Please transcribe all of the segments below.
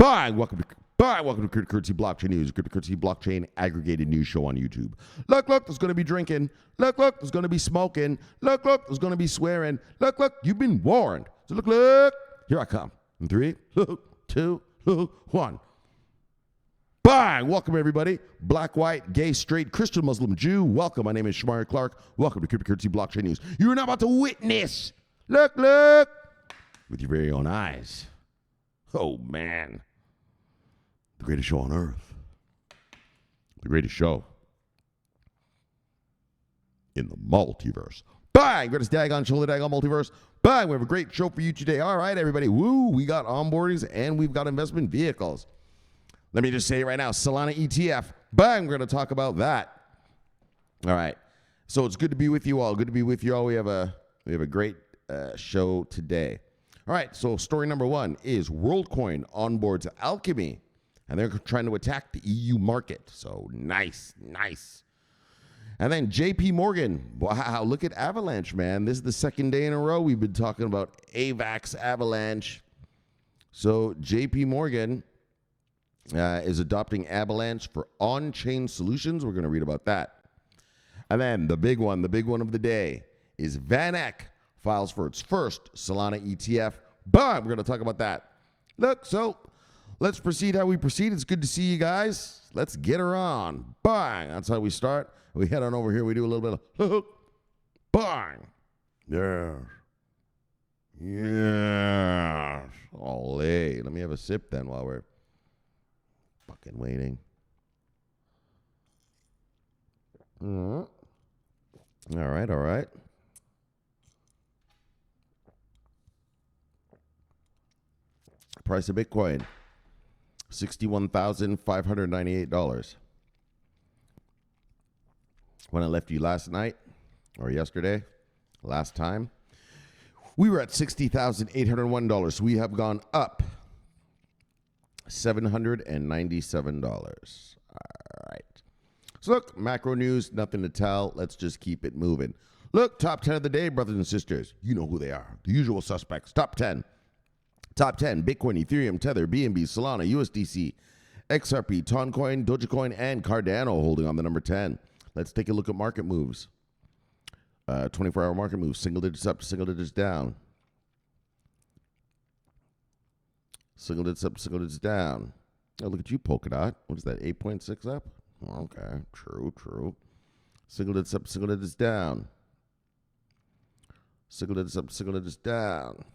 Welcome to Cryptocurrency Blockchain News, Cryptocurrency Blockchain aggregated news show on YouTube. Look, there's going to be drinking. Look, there's going to be smoking. Look, there's going to be swearing. Look, you've been warned. So look, here I come. In 3, 2, 1. Bang! Welcome, everybody. Black, white, gay, straight, Christian, Muslim, Jew. Welcome. My name is Shomari Clarke. Welcome to Cryptocurrency Blockchain News. You are now about to witness, look, with your very own eyes. Oh, man. The greatest show on earth. The greatest show in the multiverse. Bang! Greatest daggone show in the daggone multiverse. Bang! We have a great show for you today. All right, everybody. Woo! We got onboardings and we've got investment vehicles. Let me just say right now, Solana Etf. Bang! We're going to talk about that. All right. So it's good to be with you all. Good to be with you all. We have a great show today. All right. So story number 1 is Worldcoin onboards Alchemy. And they're trying to attack the EU market. So nice. And then JPMorgan. Wow, look at Avalanche, man. This is the second day in a row we've been talking about AVAX Avalanche. So JPMorgan is adopting Avalanche for on-chain solutions. We're going to read about that. And then the big one of the day is VanEck files for its first Solana Etf. Boom, we're going to talk about that. Look, so let's proceed how we proceed. It's good to see you guys. Let's get her on. Bang. That's how we start. We head on over here. We do a little bit of bang. Yeah. Olé. Let me have a sip then while we're fucking waiting. All right. Price of Bitcoin. $61,598. When I left you last night or yesterday, last time, we were at $60,801. We have gone up $797. All right. So look, macro news, nothing to tell. Let's just keep it moving. Look, top 10 of the day, brothers and sisters. You know who they are. The usual suspects. Top 10. Top 10, Bitcoin, Ethereum, Tether, BNB, Solana, USDC, XRP, Toncoin, Dogecoin, and Cardano holding on the number 10. Let's take a look at market moves. 24-hour market moves, single digits up, single digits down. Single digits up, single digits down. Oh, look at you, Polkadot. What is that, 8.6 up? Okay, true. Single digits up, single digits down. Single digits up, single digits down.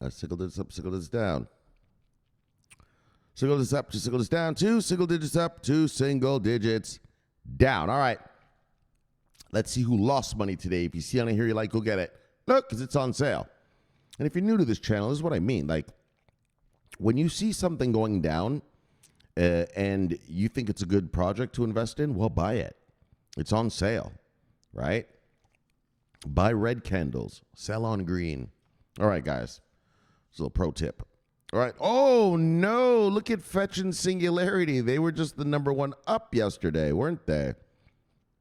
Single digits up, single digits down. Single digits up, 2 single digits down, 2 single digits up, 2 single digits down. All right. Let's see who lost money today. If you see on here you like, go get it. Look, because it's on sale. And if you're new to this channel, this is what I mean. Like, when you see something going down and you think it's a good project to invest in, well, buy it. It's on sale, right? Buy red candles, sell on green. All right, guys. It's a little pro tip. All right. Oh, no. Look at Fetch and Singularity. They were just the number 1 up yesterday, weren't they?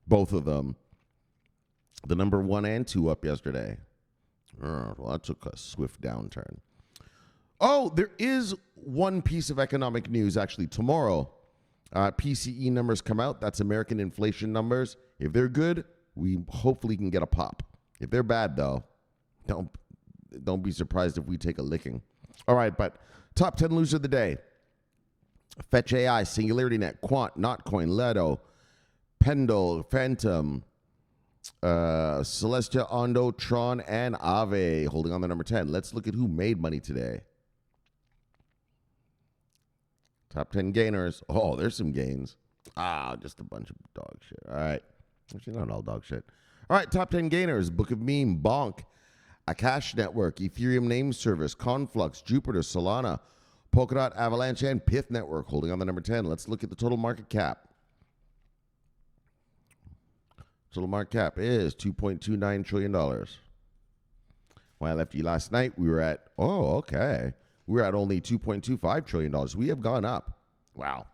Both of them. The number 1 and 2 up yesterday. Well, that took a swift downturn. Oh, there is one piece of economic news, actually. Tomorrow, PCE numbers come out. That's American inflation numbers. If they're good, we hopefully can get a pop. If they're bad, though, don't be surprised if we take a licking. All right, but top 10 losers of the day. Fetch AI, SingularityNet, Quant, Notcoin, Leto, Pendle, Phantom, Celestia, Ondo, Tron, and Ave holding on the number 10. Let's look at who made money today. Top 10 gainers. Oh, there's some gains. Just a bunch of dog shit. All right. Actually, not all dog shit. All right, top 10 gainers. Book of Meme, Bonk, Akash Network, Ethereum Name Service, Conflux, Jupiter, Solana, Polkadot, Avalanche, and Pith Network holding on the number 10. Let's look at the total market cap. Total market cap is $2.29 trillion. When I left you last night, we were at, we were at only $2.25 trillion. We have gone up. Wow.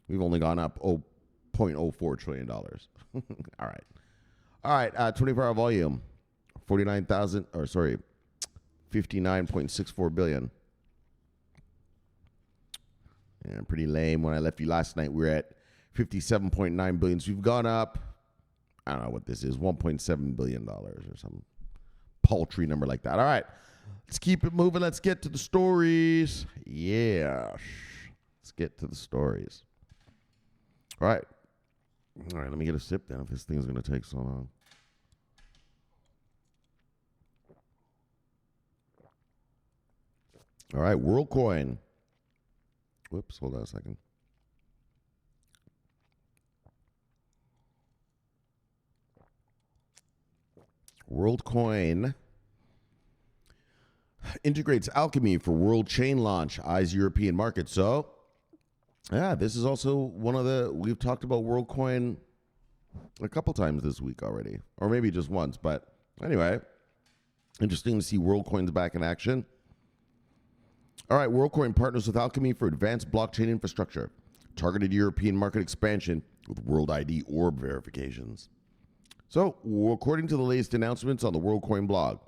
We've only gone up $0.04 trillion. All right. All right, 24-hour volume, 59.64 billion. Yeah, pretty lame. When I left you last night, we were at 57.9 billion. So we've gone up, I don't know what this is, $1.7 billion or some paltry number like that. All right, let's keep it moving. Let's get to the stories. Yeah, let's get to the stories. All right, let me get a sip then if this thing's going to take so long. All right, Worldcoin. Whoops, hold on a second. Worldcoin integrates Alchemy for world chain launch, eyes European market. So, yeah, this is also one of the, we've talked about Worldcoin a couple times this week already, or maybe just once. But anyway, interesting to see Worldcoin's back in action. All right, Worldcoin partners with Alchemy for advanced blockchain infrastructure, targeted European market expansion with World ID orb verifications. So, according to the latest announcements on the Worldcoin blog,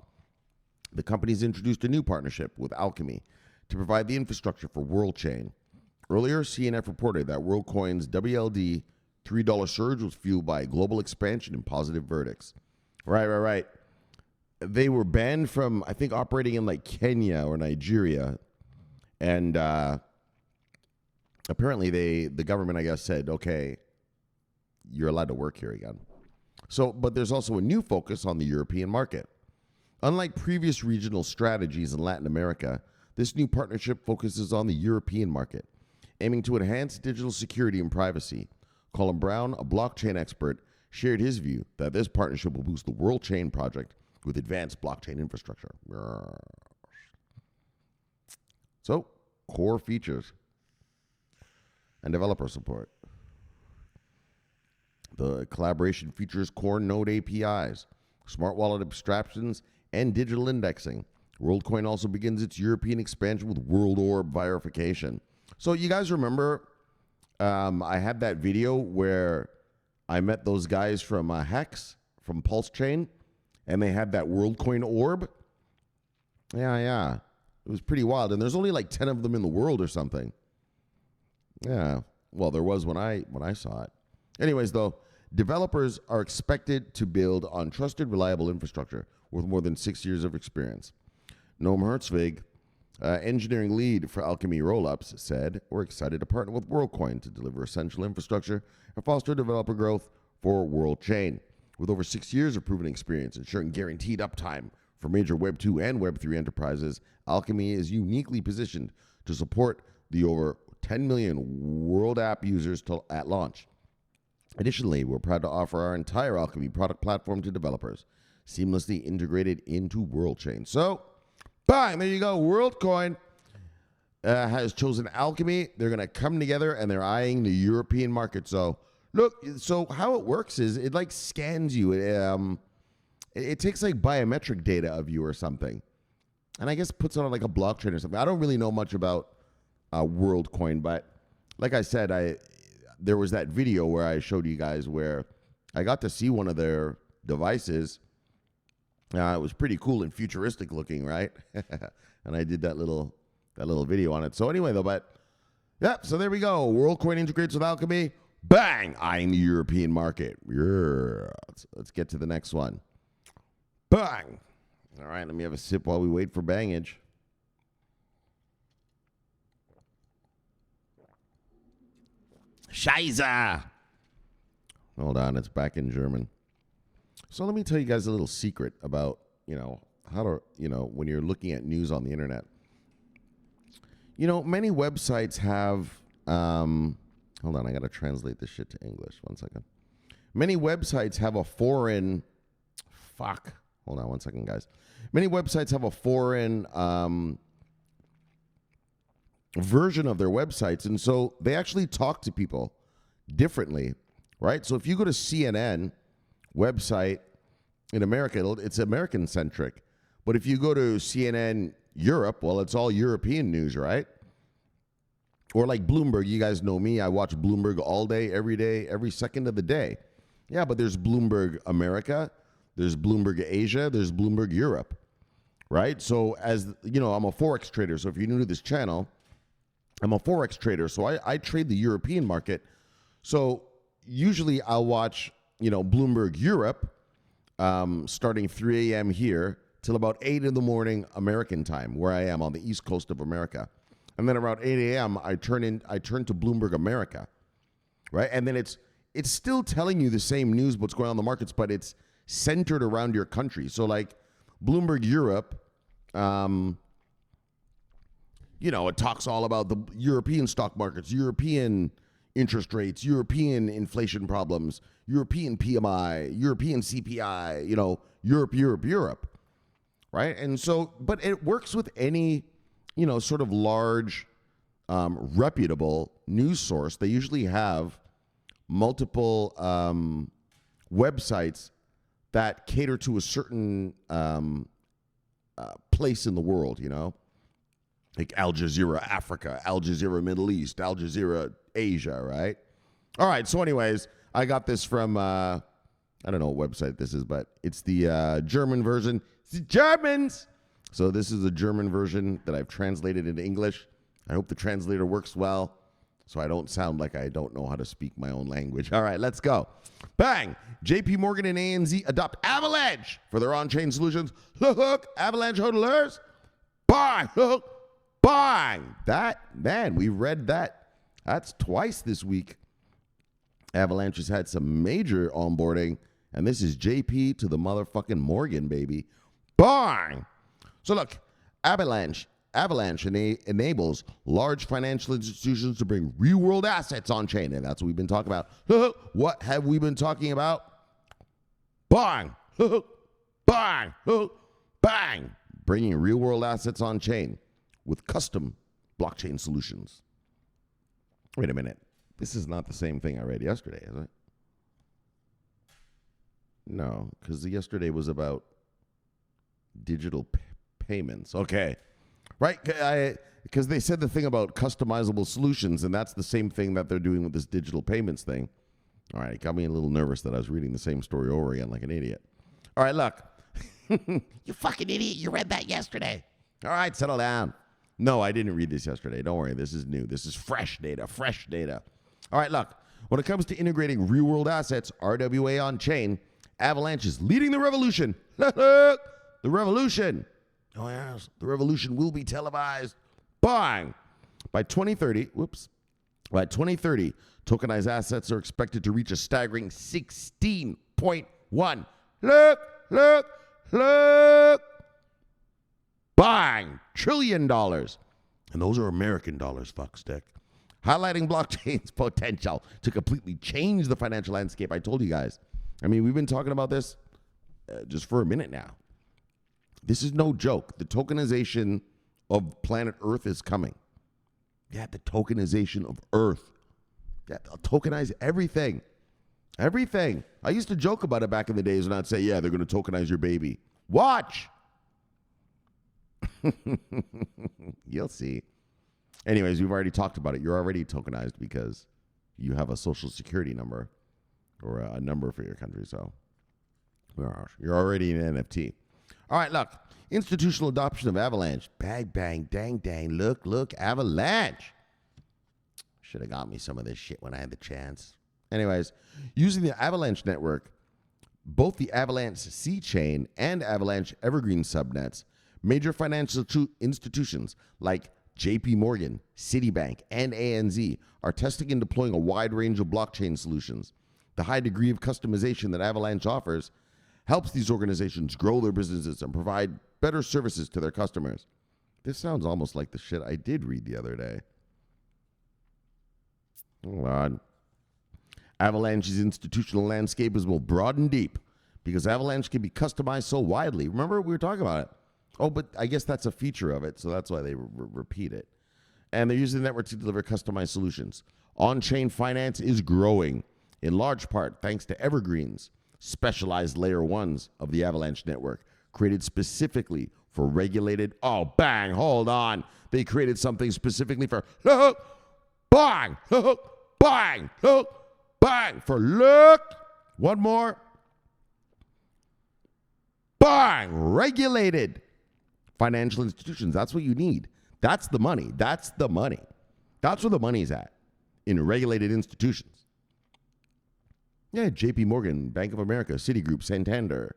the company's introduced a new partnership with Alchemy to provide the infrastructure for WorldChain. Earlier, CNF reported that Worldcoin's WLD $3 surge was fueled by global expansion and positive verdicts. Right. They were banned from, I think, operating in like Kenya or Nigeria. And apparently the government, I guess, said, okay, you're allowed to work here again. So, but there's also a new focus on the European market. Unlike previous regional strategies in Latin America, this new partnership focuses on the European market, aiming to enhance digital security and privacy. Colin Brown, a blockchain expert, shared his view that this partnership will boost the WorldChain project with advanced blockchain infrastructure. So, core features and developer support. The collaboration features core node APIs, smart wallet abstractions, and digital indexing. Worldcoin also begins its European expansion with World Orb verification. So you guys remember I had that video where I met those guys from Hex, from Pulse Chain, and they had that Worldcoin orb? Yeah. It was pretty wild. And there's only like 10 of them in the world or something. Yeah. Well, there was when I saw it. Anyways, though, developers are expected to build on trusted, reliable infrastructure with more than 6 years of experience. Noam Hertzvig, engineering lead for Alchemy Rollups, said, "We're excited to partner with Worldcoin to deliver essential infrastructure and foster developer growth for WorldChain. With over 6 years of proven experience ensuring guaranteed uptime for major Web 2 and Web 3 enterprises, Alchemy is uniquely positioned to support the over 10 million World app users at launch. Additionally, we're proud to offer our entire Alchemy product platform to developers, seamlessly integrated into WorldChain." So, bang, there you go. Worldcoin has chosen Alchemy. They're going to come together, and they're eyeing the European market. So, look, so how it works is it like scans you. It takes like biometric data of you or something, and I guess puts it on like a blockchain or something. I don't really know much about Worldcoin, but like I said, there was that video where I showed you guys where I got to see one of their devices. It was pretty cool and futuristic looking, right? And I did that little video on it. So anyway, though, but yeah, so there we go. Worldcoin integrates with Alchemy. Bang! Eyeing the European market. Yeah. Let's get to the next one. Bang! All right, let me have a sip while we wait for bangage. Scheiße! Hold on, it's back in German. So let me tell you guys a little secret about, how to, when you're looking at news on the internet. Many websites have, hold on, I got to translate this shit to English. 1 second. Many websites have a foreign, hold on 1 second, guys. Many websites have a foreign version of their websites, and so they actually talk to people differently, right? So if you go to CNN website in America, it's American-centric. But if you go to CNN Europe, well, it's all European news, right? Or like Bloomberg, you guys know me. I watch Bloomberg all day, every second of the day. Yeah, but there's Bloomberg America, there's Bloomberg Asia, there's Bloomberg Europe, right? So as you know, I'm a Forex trader. So if you're new to this channel, I'm a Forex trader. So I trade the European market. So usually I'll watch, Bloomberg Europe starting 3 a.m. here till about 8 in the morning American time, where I am on the East Coast of America. And then around 8 a.m. I turn to Bloomberg America, right? And then it's still telling you the same news, what's going on in the markets, but it's centered around your country. So like Bloomberg Europe, it talks all about the European stock markets, European interest rates, European inflation problems, European PMI, European CPI, Europe, right? And so, but it works with any, sort of large, reputable news source. They usually have multiple websites that cater to a certain place in the world, like Al Jazeera Africa, Al Jazeera Middle East, Al Jazeera Asia, right? All right, so anyways, I got this from, I don't know what website this is, but it's the German version. It's the Germans! So this is the German version that I've translated into English. I hope the translator works well so I don't sound like I don't know how to speak my own language. All right, let's go. Bang! JPMorgan and ANZ adopt Avalanche for their on-chain solutions. Look, Avalanche hodlers. Bang! Look. Bang! That, man, we read that. That's twice this week. Avalanche has had some major onboarding, and this is JP to the motherfucking Morgan, baby. Bang! So look, Avalanche enables large financial institutions to bring real-world assets on-chain, and that's what we've been talking about. What have we been talking about? Bang! Bang! Bang! Bringing real-world assets on-chain with custom blockchain solutions. Wait a minute. This is not the same thing I read yesterday, is it? No, because yesterday was about digital payments. Okay. Right? Because they said the thing about customizable solutions, and that's the same thing that they're doing with this digital payments thing. All right, it got me a little nervous that I was reading the same story over again like an idiot. All right, look. You fucking idiot. You read that yesterday. All right, settle down. No, I didn't read this yesterday. Don't worry. This is new. This is fresh data. All right, look. When it comes to integrating real-world assets, RWA on-chain, Avalanche is leading the revolution. The revolution. Oh, yes. The revolution will be televised. Bang! By 2030, tokenized assets are expected to reach a staggering 16.1. Look. Bang! $1 trillion. And those are American dollars, fuckstick. Highlighting blockchain's potential to completely change the financial landscape. I told you guys. I mean, we've been talking about this just for a minute now. This is no joke. The tokenization of planet Earth is coming. Yeah, the tokenization of Earth. Yeah, they'll tokenize everything. Everything. I used to joke about it back in the days when I'd say, yeah, they're going to tokenize your baby. Watch. You'll see. Anyways, we've already talked about it. You're already tokenized because you have a social security number or a number for your country. So you're already an NFT. All right, look. Institutional adoption of Avalanche. Bang, bang, dang, dang. Look, Avalanche. Should have got me some of this shit when I had the chance. Anyways, using the Avalanche network, both the Avalanche C chain and Avalanche Evergreen subnets, major financial institutions like JPMorgan, Citibank, and ANZ are testing and deploying a wide range of blockchain solutions. The high degree of customization that Avalanche offers helps these organizations grow their businesses and provide better services to their customers. This sounds almost like the shit I did read the other day. Hold on. Avalanche's institutional landscape is more broad and deep because Avalanche can be customized so widely. Remember, we were talking about it. Oh, but I guess that's a feature of it, so that's why they repeat it. And they're using the network to deliver customized solutions. On-chain finance is growing, in large part thanks to Evergreens, specialized layer ones of the Avalanche network, created specifically for regulated. Oh, bang, hold on. They created something specifically for bang, bang, bang, for look. One more. Bang! Regulated financial institutions. That's what you need. That's the money. That's the money. That's where the money's at, in regulated institutions. Yeah, JPMorgan, Bank of America, Citigroup, Santander,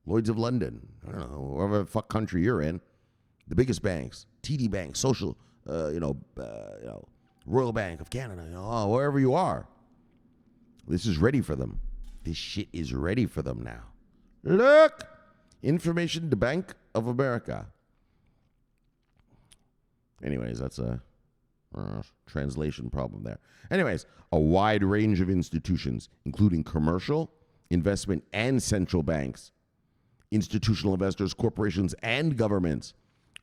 Lloyds of London, I don't know, whatever the fuck country you're in, the biggest banks, TD Bank, Social, Royal Bank of Canada, wherever you are. This is ready for them. This shit is ready for them now. Look! Information to Bank of America. Anyways, that's a translation problem there. Anyways, a wide range of institutions, including commercial, investment, and central banks, institutional investors, corporations, and governments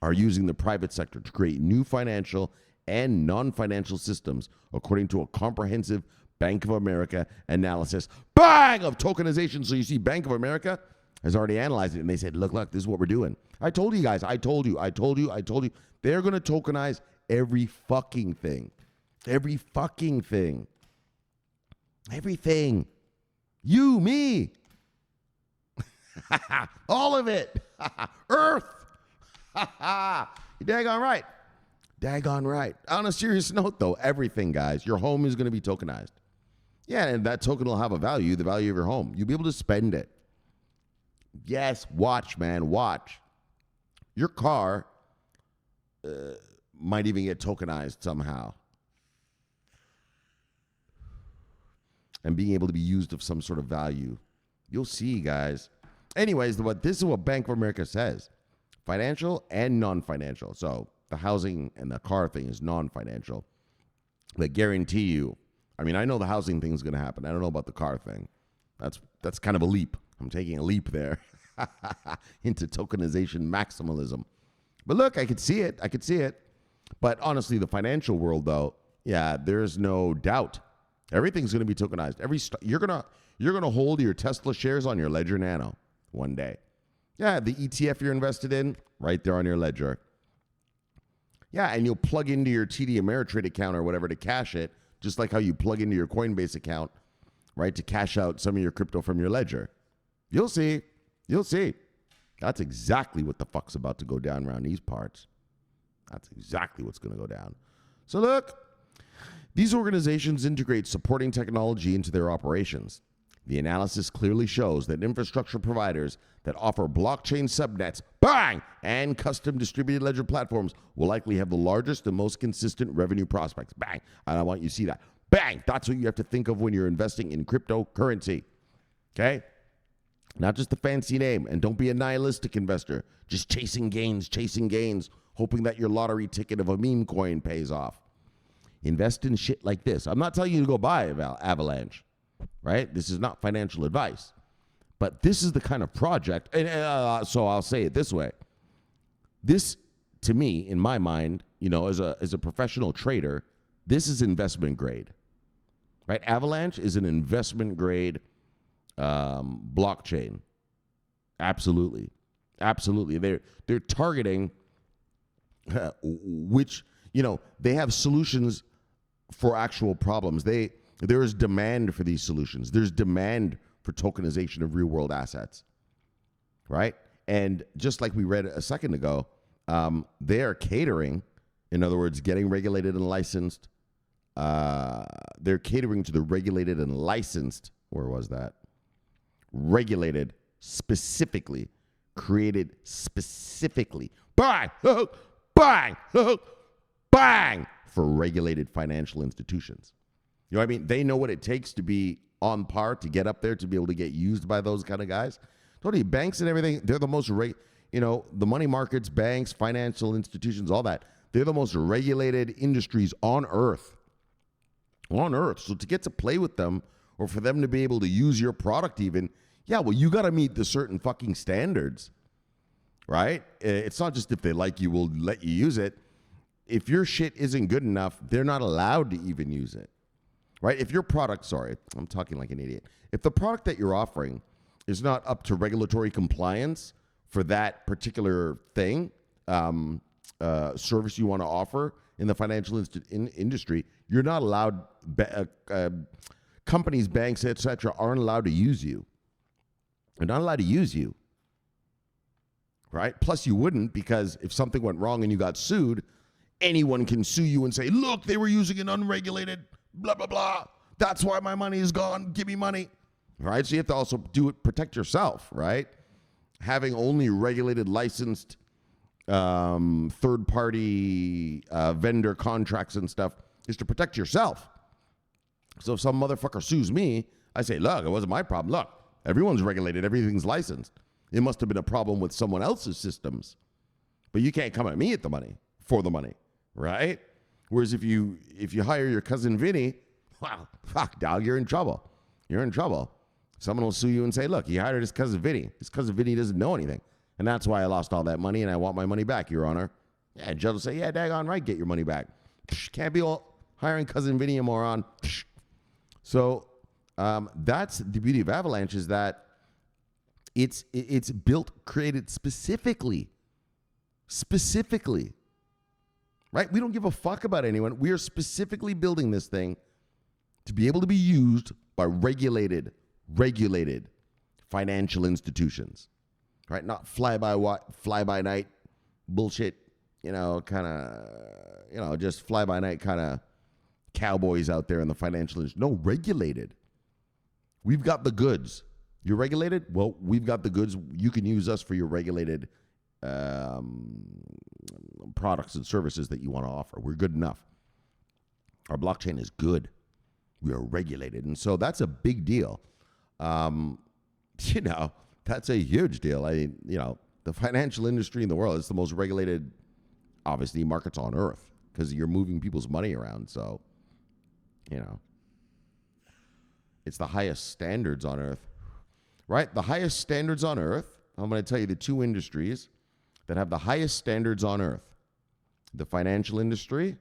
are using the private sector to create new financial and non-financial systems, according to a comprehensive Bank of America analysis. Bang! Of tokenization. So you see, Bank of America has already analyzed it, and they said, look, this is what we're doing. I told you guys. I told you. They're going to tokenize every fucking thing. Every fucking thing. Everything. You, me. All of it. Earth. You're daggone right. Daggone right. On a serious note, though, everything, guys, your home is going to be tokenized. Yeah, and that token will have a value, the value of your home. You'll be able to spend it. Yes, watch, man, watch. Your car might even get tokenized somehow. And being able to be used of some sort of value. You'll see, guys. Anyways, this is what Bank of America says. Financial and non-financial. So the housing and the car thing is non-financial. But guarantee you, I mean, I know the housing thing is going to happen. I don't know about the car thing. That's kind of a leap. I'm taking a leap there into tokenization maximalism. But look, I could see it. But honestly, the financial world, though, yeah, there's no doubt. Everything's going to be tokenized. You're gonna hold your Tesla shares on your Ledger Nano one day. Yeah, the ETF you're invested in, right there on your Ledger. Yeah, and you'll plug into your TD Ameritrade account or whatever to cash it, just like how you plug into your Coinbase account, right, to cash out some of your crypto from your Ledger. You'll see. That's exactly what the fuck's about to go down around these parts. That's exactly what's going to go down. So look, these organizations integrate supporting technology into their operations. The analysis clearly shows that infrastructure providers that offer blockchain subnets, bang, and custom distributed ledger platforms will likely have the largest and most consistent revenue prospects. Bang. And I want you to see that. Bang. That's what you have to think of when you're investing in cryptocurrency. Okay? Not just the fancy name. And don't be a nihilistic investor. Just chasing gains, hoping that your lottery ticket of a meme coin pays off. Invest in shit like this. I'm not telling you to go buy Avalanche, right? This is not financial advice. But this is the kind of project, and so I'll say it this way. This, to me, in my mind, as a professional trader, this is investment grade, right? Avalanche is an investment grade blockchain. Absolutely. They're targeting which, they have solutions for actual problems. There is demand for these solutions. There's demand for tokenization of real-world assets, right? And just like we read a second ago, they are catering, in other words, getting regulated and licensed. They're catering to the regulated and licensed. Where was that? Regulated specifically, created specifically. Bang! Bang! Bang! For regulated financial institutions. You know what I mean? They know what it takes to be on par, to get up there, to be able to get used by those kind of guys. Totally, banks and everything, they're the most, the money markets, banks, financial institutions, all that. They're the most regulated industries on earth. On earth. So to get to play with them, or for them to be able to use your product even, you got to meet the certain fucking standards, right? It's not just if they like you, will let you use it. If your shit isn't good enough, they're not allowed to even use it. Right? If your product, I'm talking like an idiot. If the product that you're offering is not up to regulatory compliance for that particular thing, service you want to offer in the financial industry, you're not allowed companies, banks, etc., aren't allowed to use you. They're not allowed to use you, right? Plus, you wouldn't, because if something went wrong and you got sued, anyone can sue you and say, look, they were using an unregulated blah, blah, blah. That's why my money is gone. Give me money, right? So you have to also protect yourself, right? Having only regulated, licensed, third-party vendor contracts and stuff is to protect yourself. So if some motherfucker sues me, I say, look, it wasn't my problem. Look, everyone's regulated. Everything's licensed. It must have been a problem with someone else's systems. But you can't come at me for the money, right? Whereas if you hire your cousin Vinny, well, fuck, dog, you're in trouble. You're in trouble. Someone will sue you and say, look, he hired his cousin Vinny. His cousin Vinny doesn't know anything. And that's why I lost all that money and I want my money back, Your Honor. Yeah, judge will say, yeah, daggone right, get your money back. Can't be all hiring cousin Vinny, a moron. So that's the beauty of Avalanche, is that it's created specifically, right? We don't give a fuck about anyone. We are specifically building this thing to be able to be used by regulated financial institutions, right? Not fly-by-night bullshit, just fly-by-night kind of cowboys out there in the financial industry. No, regulated. We've got the goods. You're regulated? Well, we've got the goods. You can use us for your regulated products and services that you want to offer. We're good enough. Our blockchain is good. We are regulated. And so that's a big deal. That's a huge deal. The financial industry in the world is the most regulated, obviously, markets on earth, because you're moving people's money around. So, it's the highest standards on earth, right? The highest standards on earth. I'm going to tell you the two industries that have the highest standards on earth: the financial industry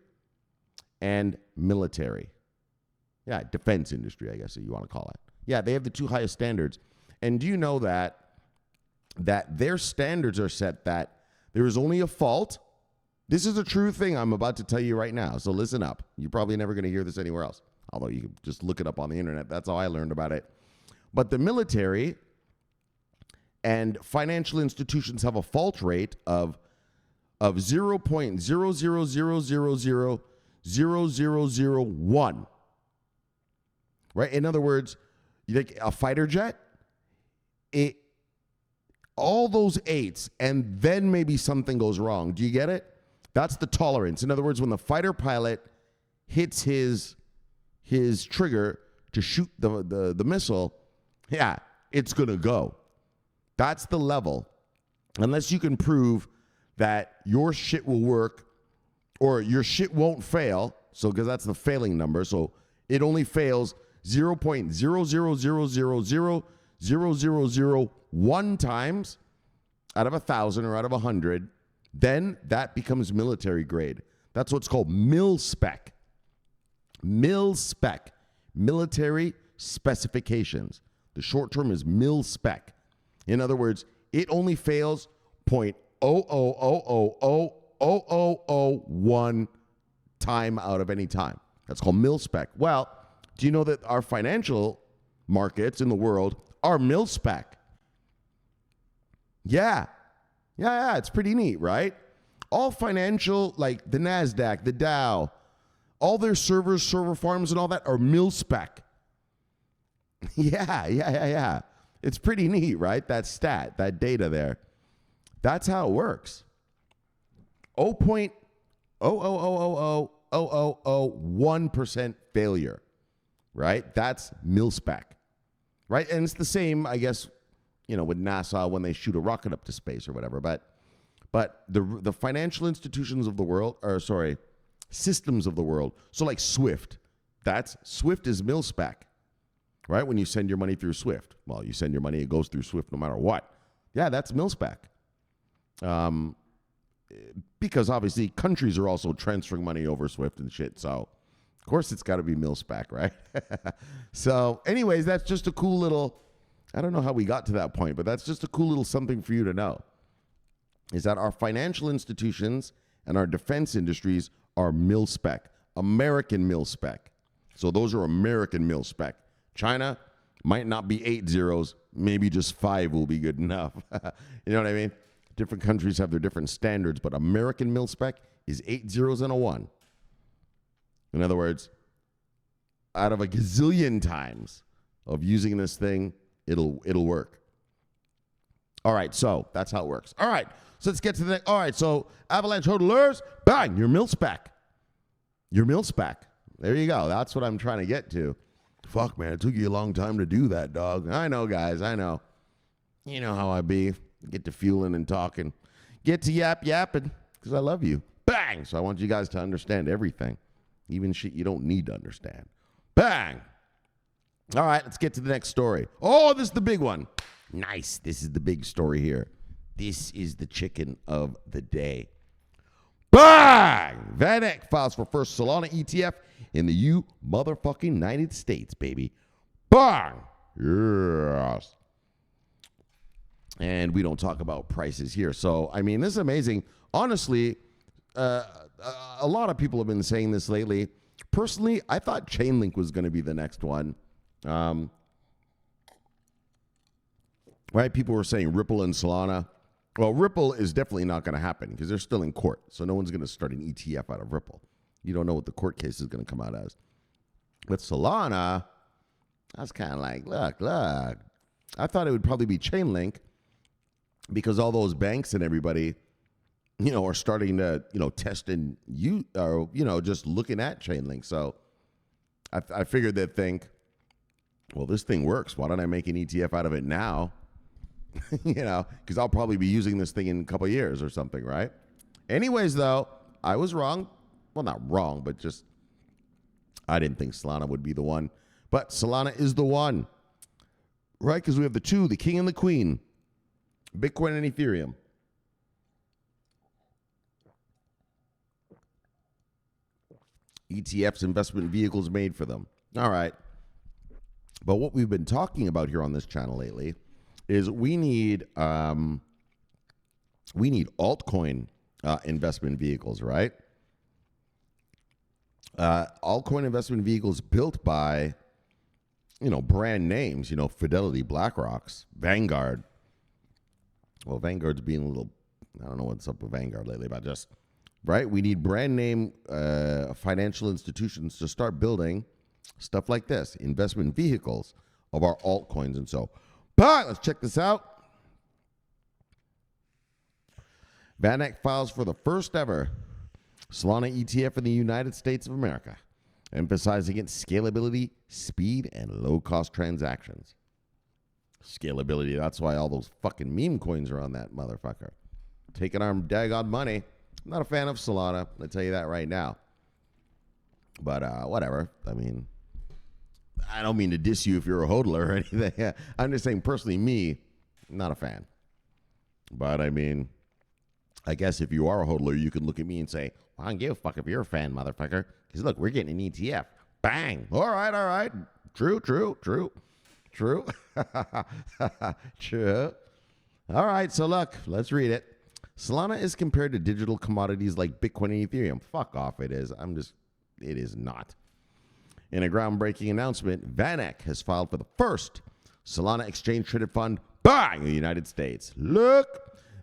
and military. Yeah, defense industry, I guess you want to call it. Yeah, they have the two highest standards. And do you know that their standards are set that there is only a fault? This is a true thing I'm about to tell you right now, so listen up. You're probably never going to hear this anywhere else, although you can just look it up on the internet. That's how I learned about it. But the military and financial institutions have a fault rate of 0.000000001. Right? In other words, you take a fighter jet, all those eights, and then maybe something goes wrong. Do you get it? That's the tolerance. In other words, when the fighter pilot hits his trigger to shoot the missile, yeah, it's going to go. That's the level. Unless you can prove that your shit will work or your shit won't fail, so because that's the failing number, so it only fails 0.000000001 times out of 1,000 or out of 100, then that becomes military grade. That's what's called mil-spec. Mil-spec. Military specifications. The short term is mil-spec. In other words, it only fails 0.000000001 time out of any time. That's called mil-spec. Well, do you know that our financial markets in the world are mil-spec? Yeah. It's pretty neat, right? All financial, like the NASDAQ, the Dow, all their servers, server farms, and all that are mil-spec. Yeah. It's pretty neat, right? That stat, that data there. That's how it works. 0.0000001% failure, right? That's mil-spec, right? And it's the same, I guess, with NASA when they shoot a rocket up to space or whatever. But the financial institutions of the world, systems of the world. So like SWIFT, SWIFT is mil-spec, right? When you send your money through SWIFT, well, you send your money, it goes through SWIFT no matter what. Yeah, that's mil-spec. Because obviously countries are also transferring money over SWIFT and shit. So of course it's got to be mil-spec, right? So anyways, that's just a cool little, I don't know how we got to that point, but that's just a cool little something for you to know, is that our financial institutions and our defense industries are mil-spec, American mil-spec. So those are American mil-spec. China might not be 8 zeros. Maybe just 5 will be good enough. You know what I mean? Different countries have their different standards, but American mil spec is 8 zeros and a 1. In other words, out of a gazillion times of using this thing, it'll work. All right, so that's how it works. All right, so let's get to the next. All right, so Avalanche hodlers, bang, your mil spec. Your mil spec. There you go. That's what I'm trying to get to. Fuck, man, it took you a long time to do that, dog. I know, guys, I know. You know how I be. Get to fueling and talking. Get to yapping, because I love you. Bang! So I want you guys to understand everything. Even shit you don't need to understand. Bang! All right, let's get to the next story. Oh, this is the big one. Nice. This is the big story here. This is the chicken of the day. Bang! VanEck files for first Solana ETF in the motherfucking United States, baby. Bang! Yes. And we don't talk about prices here. So, I mean, this is amazing. Honestly, a lot of people have been saying this lately. Personally, I thought Chainlink was going to be the next one. Right? People were saying Ripple and Solana. Well, Ripple is definitely not going to happen because they're still in court. So no one's going to start an ETF out of Ripple. You don't know what the court case is going to come out as. But Solana, I was kind of like, look. I thought it would probably be Chainlink because all those banks and everybody, you know, are starting to, you know, test and just looking at Chainlink. So I figured they'd think, well, this thing works. Why don't I make an ETF out of it now? You know, because I'll probably be using this thing in a couple of years or something, right? Anyways, though, I was wrong. Well, not wrong, but just I didn't think Solana would be the one. But Solana is the one, right? Because we have the two, the king and the queen, Bitcoin and Ethereum. ETFs, investment vehicles made for them. All right. But what we've been talking about here on this channel lately is we need altcoin investment vehicles, right? Altcoin investment vehicles built by, you know, brand names, you know, Fidelity, BlackRock's, Vanguard. Well, Vanguard's being a little, I don't know what's up with Vanguard lately, but just, right? We need brand name financial institutions to start building stuff like this, investment vehicles of our altcoins. And so, but let's check this out. VanEck files for the first ever Solana ETF in the United States of America, emphasizing its scalability, speed, and low-cost transactions. Scalability, that's why all those fucking meme coins are on that motherfucker. Taking our daggone money. I'm not a fan of Solana, I'll tell you that right now. But whatever. I mean, I don't mean to diss you if you're a hodler or anything. I'm just saying, personally, me, not a fan. But I mean, I guess if you are a hodler, you can look at me and say, well, I don't give a fuck if you're a fan, motherfucker. Because look, we're getting an ETF. Bang. All right. True. True. All right, so look, let's read it. Solana is compared to digital commodities like Bitcoin and Ethereum. Fuck off, it is. It is not. In a groundbreaking announcement, VanEck has filed for the first Solana exchange-traded fund, bang, in the United States. Look,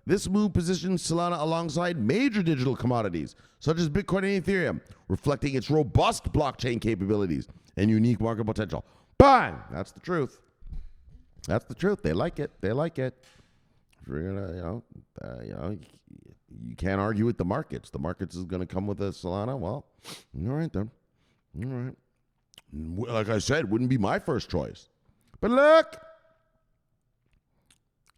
this move positions Solana alongside major digital commodities, such as Bitcoin and Ethereum, reflecting its robust blockchain capabilities and unique market potential. Bang! That's the truth. That's the truth. They like it. If you're gonna, you can't argue with the markets. The markets is going to come with a Solana. Well, all right then. All right. Like I said, wouldn't be my first choice. But look,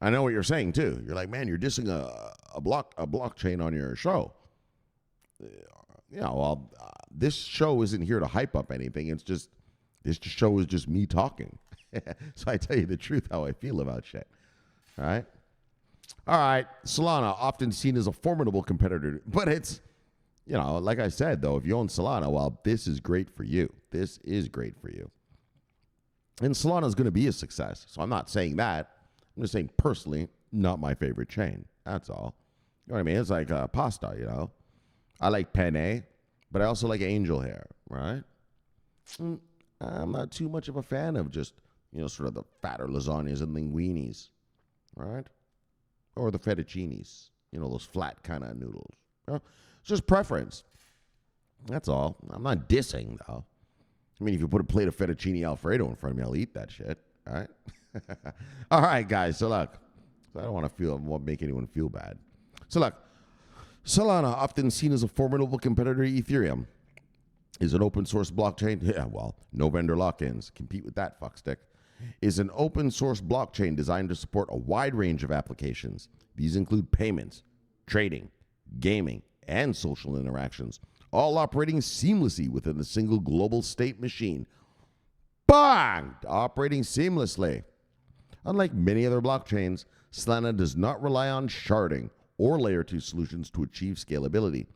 I know what you're saying too. You're like, man, you're dissing a blockchain on your show. Yeah, well, this show isn't here to hype up anything. It's just, this show is just me talking. So I tell you the truth how I feel about shit. All right. Solana, often seen as a formidable competitor, but it's, like I said, though, if you own Solana, well, this is great for you. This is great for you. And Solana is going to be a success. So I'm not saying that. I'm just saying personally, not my favorite chain. That's all. You know what I mean? It's like pasta, I like penne, but I also like angel hair, right? I'm not too much of a fan of just, sort of the fatter lasagnas and linguinis, right? Or the fettuccinis, those flat kind of noodles. It's just preference. That's all. I'm not dissing, though. I mean, if you put a plate of fettuccine Alfredo in front of me, I'll eat that shit, all right? All right, guys, so look. I don't want to make anyone feel bad. So look, Solana, often seen as a formidable competitor to Ethereum, is an open source blockchain. Yeah, well, no vendor lock-ins. Compete with that, fuckstick. Is an open source blockchain designed to support a wide range of applications. These include payments, trading, gaming, and social interactions, all operating seamlessly within a single global state machine. Bang! Operating seamlessly. Unlike many other blockchains, Solana does not rely on sharding or layer 2 solutions to achieve scalability.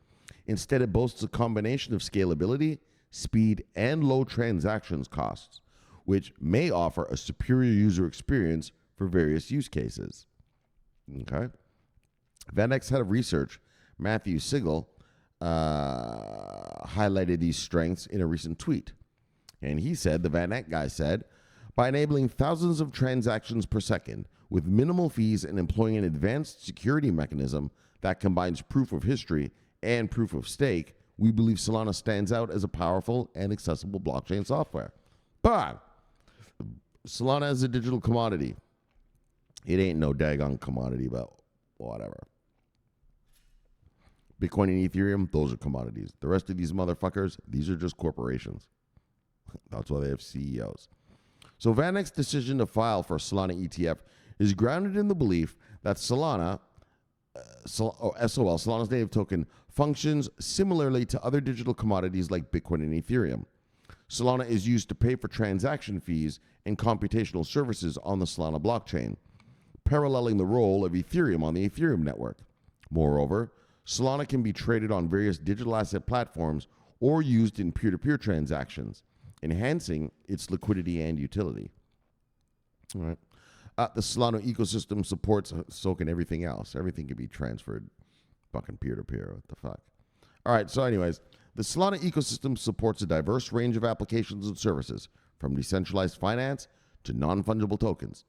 Instead, it boasts a combination of scalability, speed, and low transactions costs, which may offer a superior user experience for various use cases. Okay. VanEck's head of research, Matthew Sigel, highlighted these strengths in a recent tweet. And he said, the VanEck guy said, by enabling thousands of transactions per second with minimal fees and employing an advanced security mechanism that combines proof of history and proof of stake, we believe Solana stands out as a powerful and accessible blockchain software. But Solana is a digital commodity. It ain't no daggone commodity, but whatever. Bitcoin and Ethereum, those are commodities. The rest of these motherfuckers, these are just corporations. That's why they have CEOs. So VanEck's decision to file for Solana ETF is grounded in the belief that Solana, Solana's native token, functions similarly to other digital commodities like Bitcoin and Ethereum. Solana is used to pay for transaction fees and computational services on the Solana blockchain, paralleling the role of Ethereum on the Ethereum network. Moreover, Solana can be traded on various digital asset platforms or used in peer-to-peer transactions, enhancing its liquidity and utility. All right. The Solana ecosystem supports so can everything else. Everything can be transferred fucking peer-to-peer. What the fuck? All right, so anyways, the Solana ecosystem supports a diverse range of applications and services, from decentralized finance to non-fungible tokens,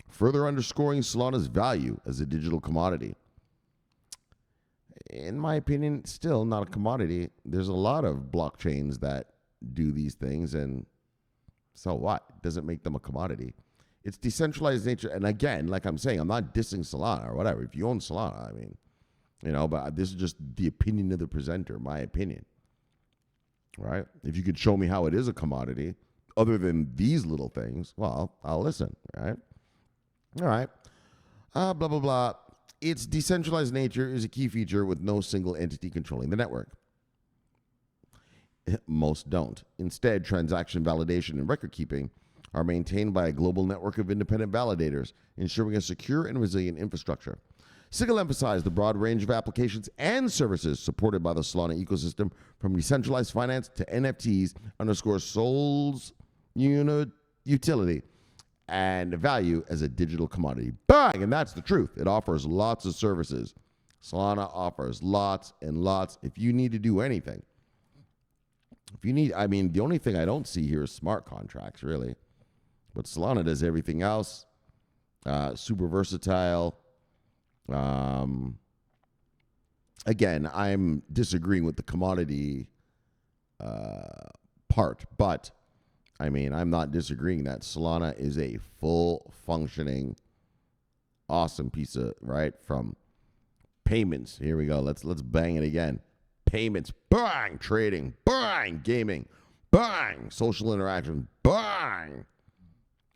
further underscoring Solana's value as a digital commodity. In my opinion, still not a commodity. There's a lot of blockchains that do these things, and so what? It doesn't make them a commodity. It's decentralized nature, and again, like I'm saying, I'm not dissing Solana or whatever. If you own Solana, I mean, but this is just the opinion of the presenter, my opinion. Right? If you could show me how it is a commodity, other than these little things, well, I'll listen, right? All right. Blah, blah, blah. Its decentralized nature is a key feature with no single entity controlling the network. Most don't. Instead, transaction validation and record keeping are maintained by a global network of independent validators, ensuring a secure and resilient infrastructure. Sigel emphasized the broad range of applications and services supported by the Solana ecosystem, from decentralized finance to NFTs, underscores Sol's utility and value as a digital commodity. Bang! And that's the truth. It offers lots of services. Solana offers lots and lots. If you need to do anything, the only thing I don't see here is smart contracts, really. But Solana does everything else. Super versatile. Again, I'm disagreeing with the commodity part, but I'm not disagreeing that Solana is a full functioning, awesome piece of, right? From payments. Here we go. Let's bang it again. Payments, bang! Trading, bang! Gaming, bang! Social interaction, bang!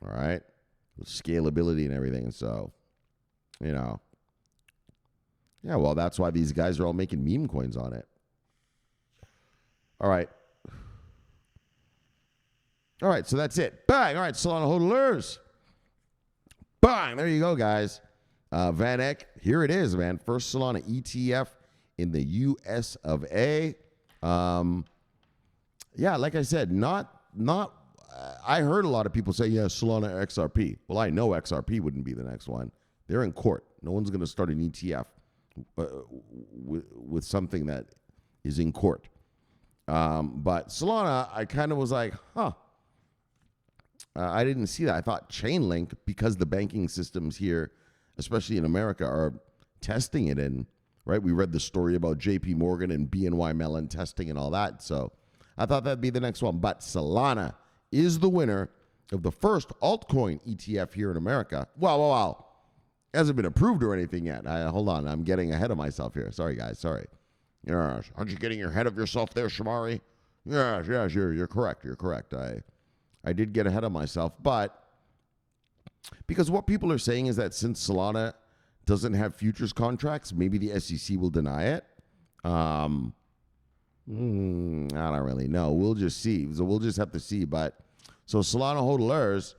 All right? With scalability and everything. So, yeah, well, that's why these guys are all making meme coins on it. All right. All right, so that's it. Bang! All right, Solana hodlers. Bang! There you go, guys. VanEck, here it is, man. First Solana ETF in the US of A. Yeah, like I said, I heard a lot of people say, yeah, Solana XRP. Well, I know XRP wouldn't be the next one. They're in court. No one's going to start an ETF with something that is in court. But Solana, I kind of was like, I didn't see that. I thought Chainlink, because the banking systems here, especially in America, are testing it in, right? We read the story about JPMorgan and BNY Mellon testing and all that. So I thought that'd be the next one. But Solana is the winner of the first altcoin ETF here in America. Wow. Hasn't been approved or anything yet. Hold on. I'm getting ahead of myself here. Sorry, guys. Sorry. Yes. Aren't you getting ahead of yourself there, Shomari? Yes, you're correct. You're correct. I did get ahead of myself, but because what people are saying is that since Solana doesn't have futures contracts, maybe the SEC will deny it. I don't really know. We'll just see. So we'll just have to see. But so Solana hodlers,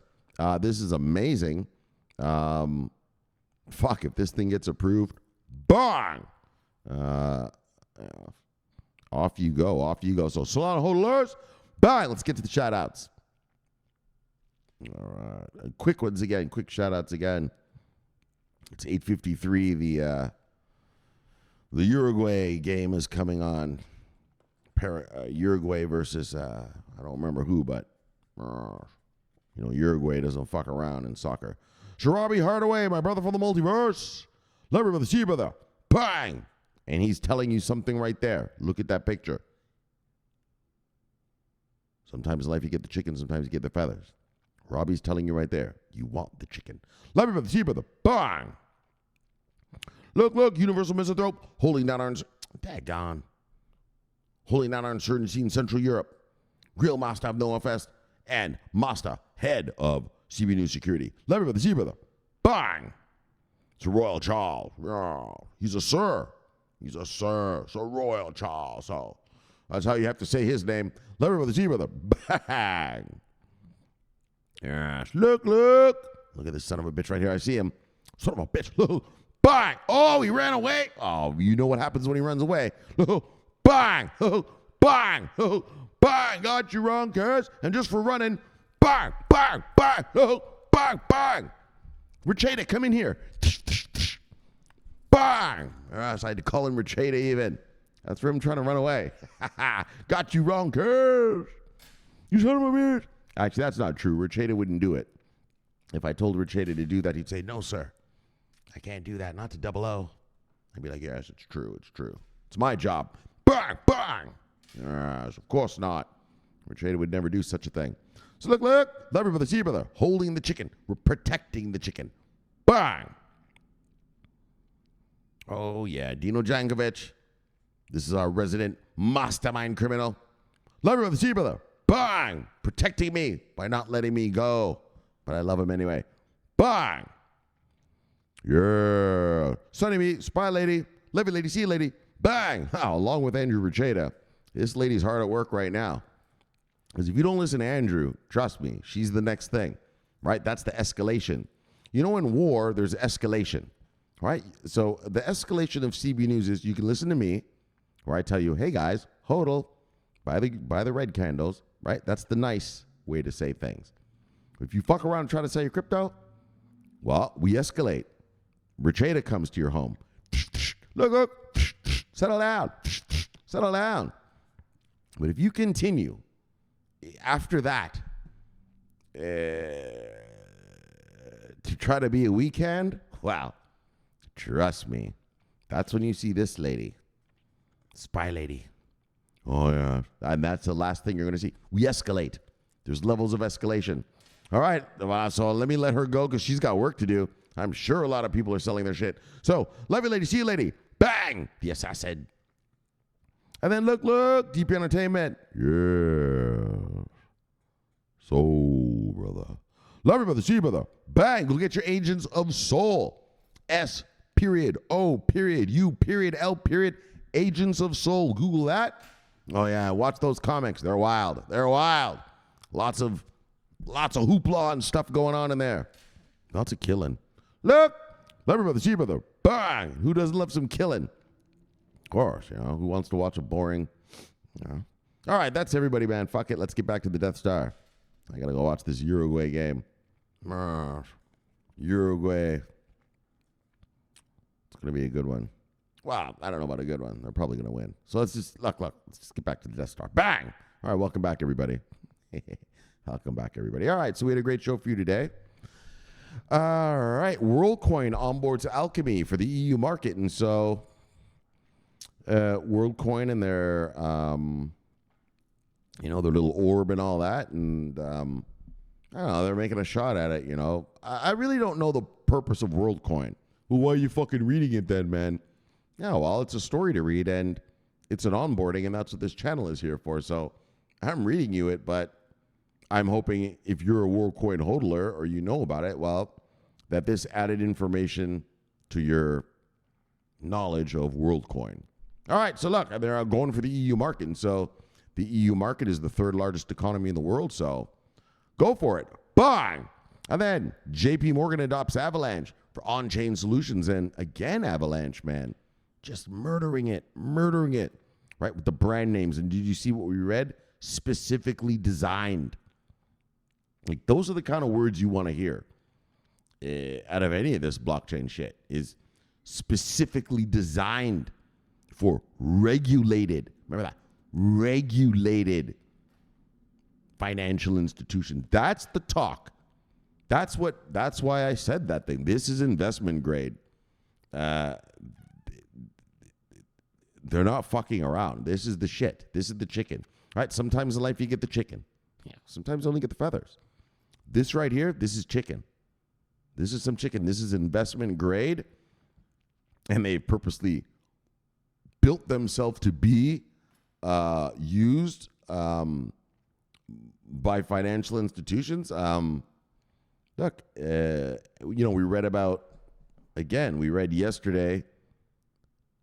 this is amazing. Fuck, if this thing gets approved, bang! Off you go. So Solana hodlers, bang! Let's get to the shout-outs. All right. Quick ones again. Quick shout-outs again. It's 8:53. The Uruguay game is coming on. Uruguay versus, I don't remember who, but, Uruguay doesn't fuck around in soccer. Shomari Hardaway, my brother from the multiverse. Love you, brother. See you, brother. Bang! And he's telling you something right there. Look at that picture. Sometimes in life you get the chicken, sometimes you get the feathers. Robbie's telling you right there, you want the chicken. Love you, brother. See you, brother. Bang! Look, Universal Misanthrope, holding down our uncertainty in Central Europe. Real Master of Noah Fest, and Master, head of CB News Security. Love you, brother. See you, brother. Bang! It's a Royal Charles. He's a sir. So Royal Charles. So that's how you have to say his name. Love you, brother. See you, brother. Bang! Yes. Look at this son of a bitch right here. I see him. Son of a bitch. Bang! Oh, he ran away. Oh, you know what happens when he runs away. Bang! Bang! Bang! Got you wrong, cuz. And just for running, bang! Bang! Bang! Bang! Bang! Richada, come in here. Bang! So I had to call him Richada even. That's for him trying to run away. Got you wrong, cuz. You son of a bitch. Actually, that's not true. Richada wouldn't do it. If I told Richada to do that, he'd say, no, sir. I can't do that. Not to 00. I'd be like, yes, it's true. It's my job. Bang, bang. Yes, of course not. Richada would never do such a thing. So look. Love you, brother. See you, brother. Holding the chicken. We're protecting the chicken. Bang. Oh, yeah. Dino Jankovic. This is our resident mastermind criminal. Love you, brother. See you, brother. Bang! Protecting me by not letting me go. But I love him anyway. Bang! Yeah. Sunny me, Spy Lady, Levy Lady, See Lady. Bang! Oh, along with Andrew Richada. This lady's hard at work right now. Because if you don't listen to Andrew, trust me, she's the next thing. Right? That's the escalation. You know, in war, there's escalation. Right? So the escalation of CB News is you can listen to me, where I tell you, hey guys, hodl, buy the red candles. Right? That's the nice way to say things. If you fuck around and try to sell your crypto, well, we escalate. Richada comes to your home. Look. Settle down. But if you continue after that to try to be a weak hand, wow, trust me, that's when you see this lady, Spy Lady. Oh, yeah. And that's the last thing you're going to see. We escalate. There's levels of escalation. All right. So let me let her go because she's got work to do. I'm sure a lot of people are selling their shit. So, love you, lady. See you, lady. Bang! The assassin. And then look. DP Entertainment. Yeah. Soul, brother. Love you, brother. See you, brother. Bang! Go get your Agents of Soul. S.O.U.L. Agents of Soul. Google that. Oh, yeah. Watch those comics. They're wild. Lots of hoopla and stuff going on in there. Lots of killing. Look. Love you, brother. See you, brother. Bang. Who doesn't love some killing? Of course, who wants to watch a boring, All right, that's everybody, man. Fuck it. Let's get back to the Death Star. I got to go watch this Uruguay game. Uruguay. It's going to be a good one. Well, I don't know about a good one. They're probably going to win. So let's just, look. Let's just get back to the Death Star. Bang! All right, welcome back, everybody. Welcome back, everybody. All right, so we had a great show for you today. All right, Worldcoin onboards Alchemy for the EU market. And so Worldcoin and their, their little orb and all that. And, I don't know, they're making a shot at it, I really don't know the purpose of Worldcoin. Well, why are you fucking reading it then, man? Yeah, well, it's a story to read, and it's an onboarding, and that's what this channel is here for. So I'm reading you it, but I'm hoping if you're a Worldcoin hodler or you know about it, well, that this added information to your knowledge of Worldcoin. All right, so look, they're going for the EU market. And so the EU market is the third largest economy in the world. So go for it. Bang! And then JPMorgan adopts Avalanche for on-chain solutions. And again, Avalanche, man, just murdering it, right, with the brand names. And did you see what we read? Specifically designed. Like, those are the kind of words you want to hear out of any of this blockchain shit, is specifically designed for regulated, remember that, regulated financial institution. That's the talk. That's why I said that thing. This is investment grade. They're not fucking around. This is the shit. This is the chicken. Right? Sometimes in life you get the chicken. Yeah. Sometimes you only get the feathers. This right here, this is chicken. This is some chicken. This is investment grade. And they purposely built themselves to be used by financial institutions. Look, we read yesterday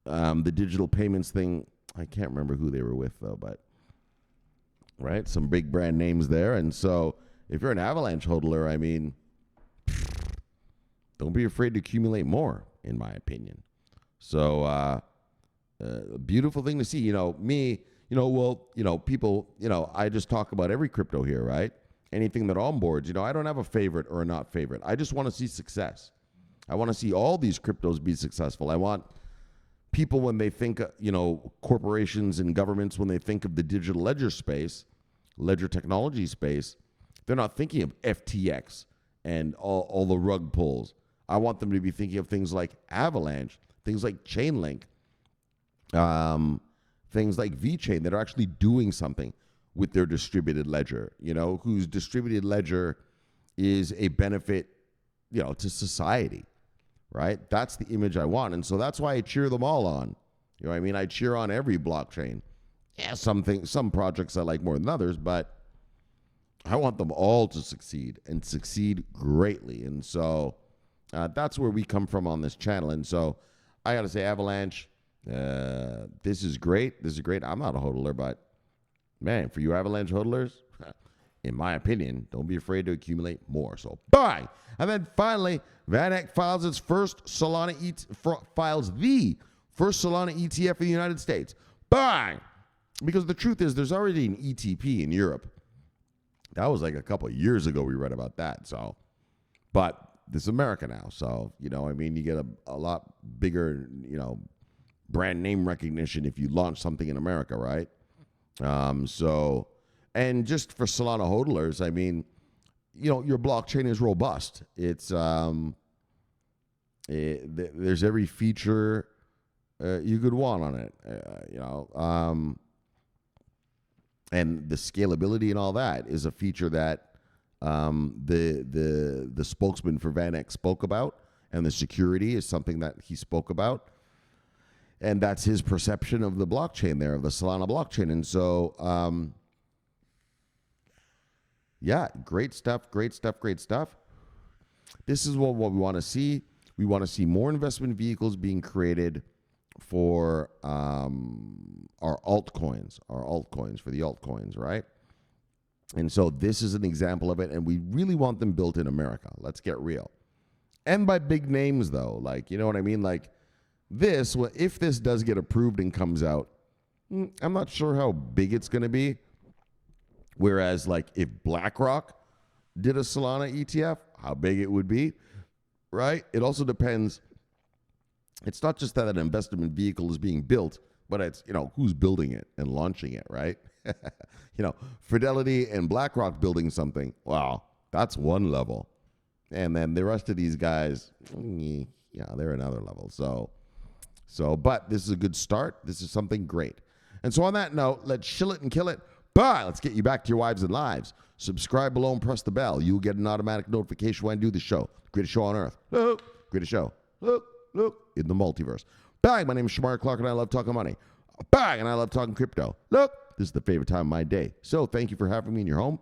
the digital payments thing. I can't remember who they were with, though, but right, some big brand names there. And so if you're an Avalanche hodler, I mean, don't be afraid to accumulate more, in my opinion. So a beautiful thing to see. People, I just talk about every crypto here, right? Anything that onboards, I don't have a favorite or a not favorite. I just want to see success. I want to see all these cryptos be successful. I want people, when they think, corporations and governments, when they think of the digital ledger space, ledger technology space, they're not thinking of FTX and all the rug pulls. I want them to be thinking of things like Avalanche, things like Chainlink, things like VeChain that are actually doing something with their distributed ledger, whose distributed ledger is a benefit, to society, right? That's the image I want. And so that's why I cheer them all on. You know what I mean? I cheer on every blockchain. Yeah, some projects I like more than others, but I want them all to succeed and succeed greatly. And so that's where we come from on this channel. And so I got to say, Avalanche, this is great. This is great. I'm not a hodler, but man, for you Avalanche hodlers, in my opinion, don't be afraid to accumulate more. So bye. And then finally, VanEck files the first Solana ETF in the United States. Bye. Because the truth is, there's already an ETP in Europe. That was like a couple of years ago we read about that. So, but this is America now. So, you get a lot bigger, brand name recognition if you launch something in America, right? And just for Solana hodlers, I mean, your blockchain is robust. It's there's every feature you could want on it, and the scalability and all that is a feature that the spokesman for VanEck spoke about, and the security is something that he spoke about. And that's his perception of the blockchain there, of the Solana blockchain. And so, great stuff. This is what we want to see. We want to see more investment vehicles being created for our altcoins, for the altcoins, right? And so this is an example of it, and we really want them built in America. Let's get real. And by big names, though, like, you know what I mean? Like, this, if this does get approved and comes out, I'm not sure how big it's going to be. Whereas, like, if BlackRock did a Solana ETF, how big it would be, right? It also depends. It's not just that an investment vehicle is being built, but it's, who's building it and launching it, right? Fidelity and BlackRock building something. Wow, that's one level. And then the rest of these guys, they're another level. But this is a good start. This is something great. And so on that note, let's shill it and kill it. Bye. Let's get you back to your wives and lives. Subscribe below and press the bell. You'll get an automatic notification when I do the show. Greatest show on earth. Look. Greatest show. Look. In the multiverse. Bang. My name is Shomari Clarke, and I love talking money. Bang. And I love talking crypto. Look. This is the favorite time of my day. So thank you for having me in your home.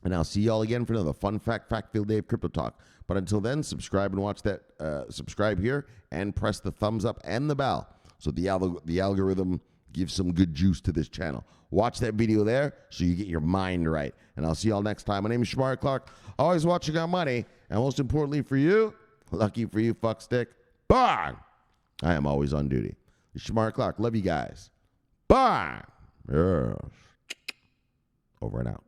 And I'll see y'all again for another fun fact-filled day of crypto talk. But until then, subscribe and watch that. Subscribe here and press the thumbs up and the bell so the algorithm gives some good juice to this channel. Watch that video there so you get your mind right. And I'll see y'all next time. My name is Shomari Clarke. Always watching on money. And most importantly for you, lucky for you, fuckstick, bang! I am always on duty. It's Shomari Clarke. Love you guys. Bang! Yes. Over and out.